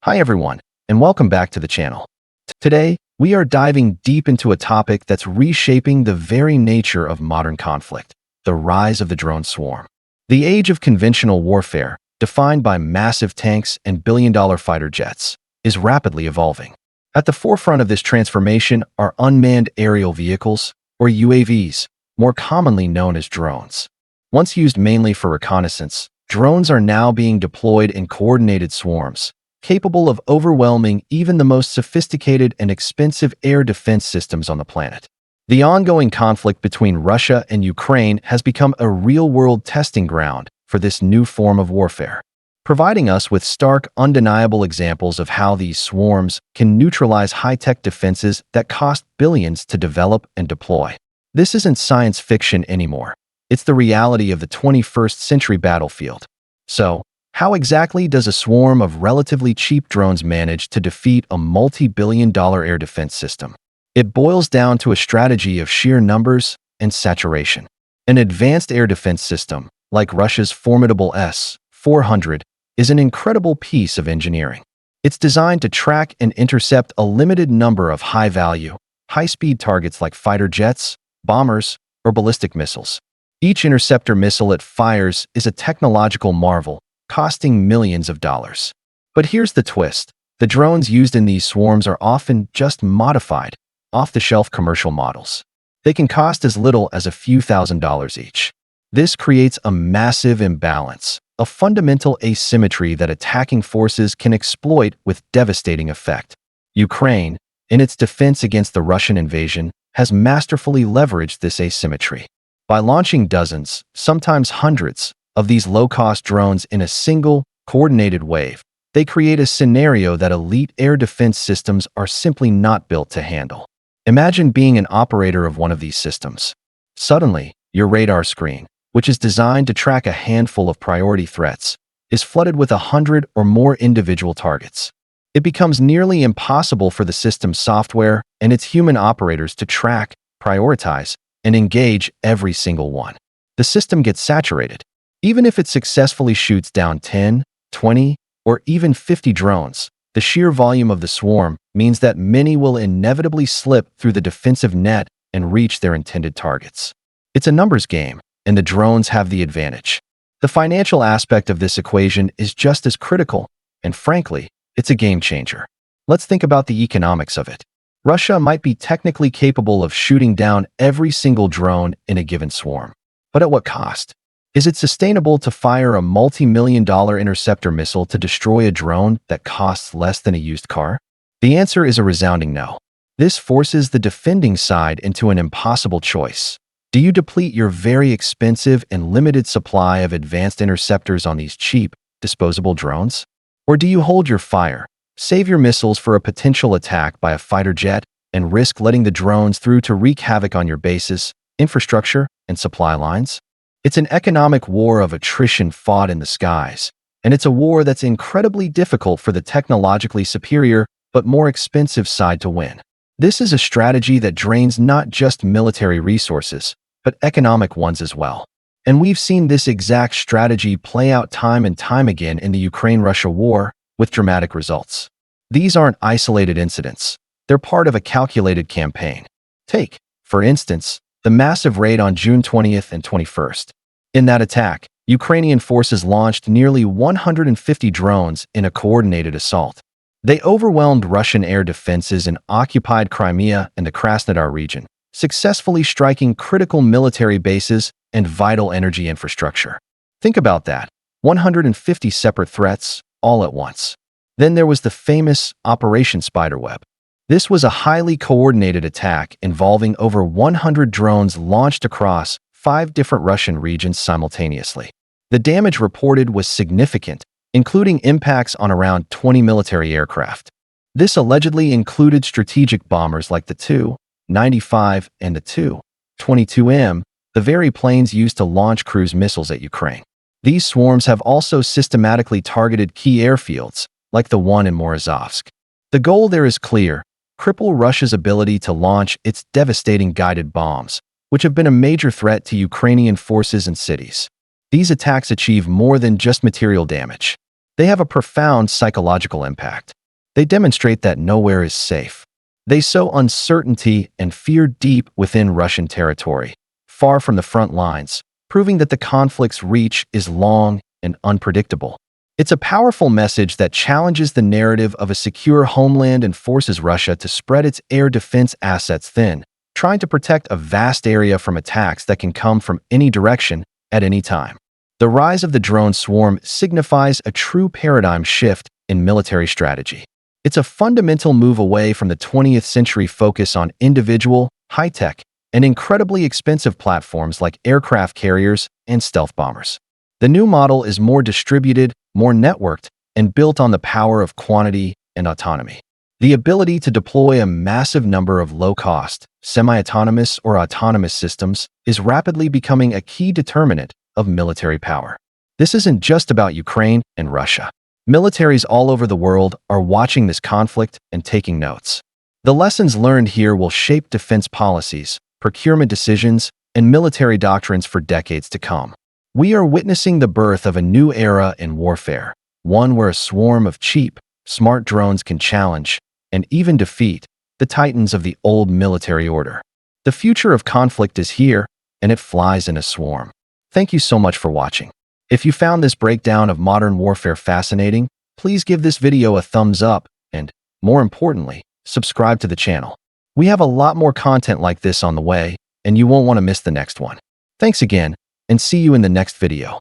Hi everyone, and welcome back to the channel. Today, we are diving deep into a topic that's reshaping the very nature of modern conflict, the rise of the drone swarm. The age of conventional warfare, defined by massive tanks and billion-dollar fighter jets, is rapidly evolving. At the forefront of this transformation are unmanned aerial vehicles, or UAVs, more commonly known as drones. Once used mainly for reconnaissance, drones are now being deployed in coordinated swarms, capable of overwhelming even the most sophisticated and expensive air defense systems on the planet. The ongoing conflict between Russia and Ukraine has become a real-world testing ground for this new form of warfare, providing us with stark, undeniable examples of how these swarms can neutralize high-tech defenses that cost billions to develop and deploy. This isn't science fiction anymore. It's the reality of the 21st century battlefield. So, how exactly does a swarm of relatively cheap drones manage to defeat a multi-billion-dollar air defense system? It boils down to a strategy of sheer numbers and saturation. An advanced air defense system, like Russia's formidable S-400, is an incredible piece of engineering. It's designed to track and intercept a limited number of high-value, high-speed targets like fighter jets, bombers, or ballistic missiles. Each interceptor missile it fires is a technological marvel, costing millions of dollars. But here's the twist. The drones used in these swarms are often just modified, off-the-shelf commercial models. They can cost as little as a few $1,000s each. This creates a massive imbalance, a fundamental asymmetry that attacking forces can exploit with devastating effect. Ukraine, in its defense against the Russian invasion, has masterfully leveraged this asymmetry. By launching dozens, sometimes hundreds, of these low-cost drones in a single, coordinated wave, they create a scenario that elite air defense systems are simply not built to handle. Imagine being an operator of one of these systems. Suddenly, your radar screen, which is designed to track a handful of priority threats, is flooded with 100 or more individual targets. It becomes nearly impossible for the system's software and its human operators to track, prioritize, and engage every single one. The system gets saturated. Even if it successfully shoots down 10, 20, or even 50 drones, the sheer volume of the swarm means that many will inevitably slip through the defensive net and reach their intended targets. It's a numbers game, and the drones have the advantage. The financial aspect of this equation is just as critical, and frankly, it's a game changer. Let's think about the economics of it. Russia might be technically capable of shooting down every single drone in a given swarm. But at what cost? Is it sustainable to fire a multi-million-dollar interceptor missile to destroy a drone that costs less than a used car? The answer is a resounding no. This forces the defending side into an impossible choice. Do you deplete your very expensive and limited supply of advanced interceptors on these cheap, disposable drones? Or do you hold your fire, save your missiles for a potential attack by a fighter jet, and risk letting the drones through to wreak havoc on your bases, infrastructure, and supply lines? It's an economic war of attrition fought in the skies, and it's a war that's incredibly difficult for the technologically superior but more expensive side to win. This is a strategy that drains not just military resources, but economic ones as well. And we've seen this exact strategy play out time and time again in the Ukraine-Russia war, with dramatic results. These aren't isolated incidents. They're part of a calculated campaign. Take, for instance, the massive raid on June 20th and 21st. In that attack, Ukrainian forces launched nearly 150 drones in a coordinated assault. They overwhelmed Russian air defenses in occupied Crimea and the Krasnodar region, successfully striking critical military bases and vital energy infrastructure. Think about that, 150 separate threats, all at once. Then there was the famous Operation Spiderweb. This was a highly coordinated attack involving over 100 drones launched across 5 different Russian regions simultaneously. The damage reported was significant, including impacts on around 20 military aircraft. This allegedly included strategic bombers like the Tu-95 and the Tu-22M, the very planes used to launch cruise missiles at Ukraine. These swarms have also systematically targeted key airfields, like the one in Morozovsk. The goal there is clear: cripple Russia's ability to launch its devastating guided bombs, which have been a major threat to Ukrainian forces and cities. These attacks achieve more than just material damage. They have a profound psychological impact. They demonstrate that nowhere is safe. They sow uncertainty and fear deep within Russian territory, far from the front lines, proving that the conflict's reach is long and unpredictable. It's a powerful message that challenges the narrative of a secure homeland and forces Russia to spread its air defense assets thin, trying to protect a vast area from attacks that can come from any direction at any time. The rise of the drone swarm signifies a true paradigm shift in military strategy. It's a fundamental move away from the 20th century focus on individual, high-tech, and incredibly expensive platforms like aircraft carriers and stealth bombers. The new model is more distributed, more networked, and built on the power of quantity and autonomy. The ability to deploy a massive number of low-cost, semi-autonomous or autonomous systems is rapidly becoming a key determinant of military power. This isn't just about Ukraine and Russia. Militaries all over the world are watching this conflict and taking notes. The lessons learned here will shape defense policies, procurement decisions, and military doctrines for decades to come. We are witnessing the birth of a new era in warfare, one where a swarm of cheap, smart drones can challenge and even defeat the titans of the old military order. The future of conflict is here, and it flies in a swarm. Thank you so much for watching. If you found this breakdown of modern warfare fascinating, please give this video a thumbs up and, more importantly, subscribe to the channel. We have a lot more content like this on the way, and you won't want to miss the next one. Thanks again, and see you in the next video.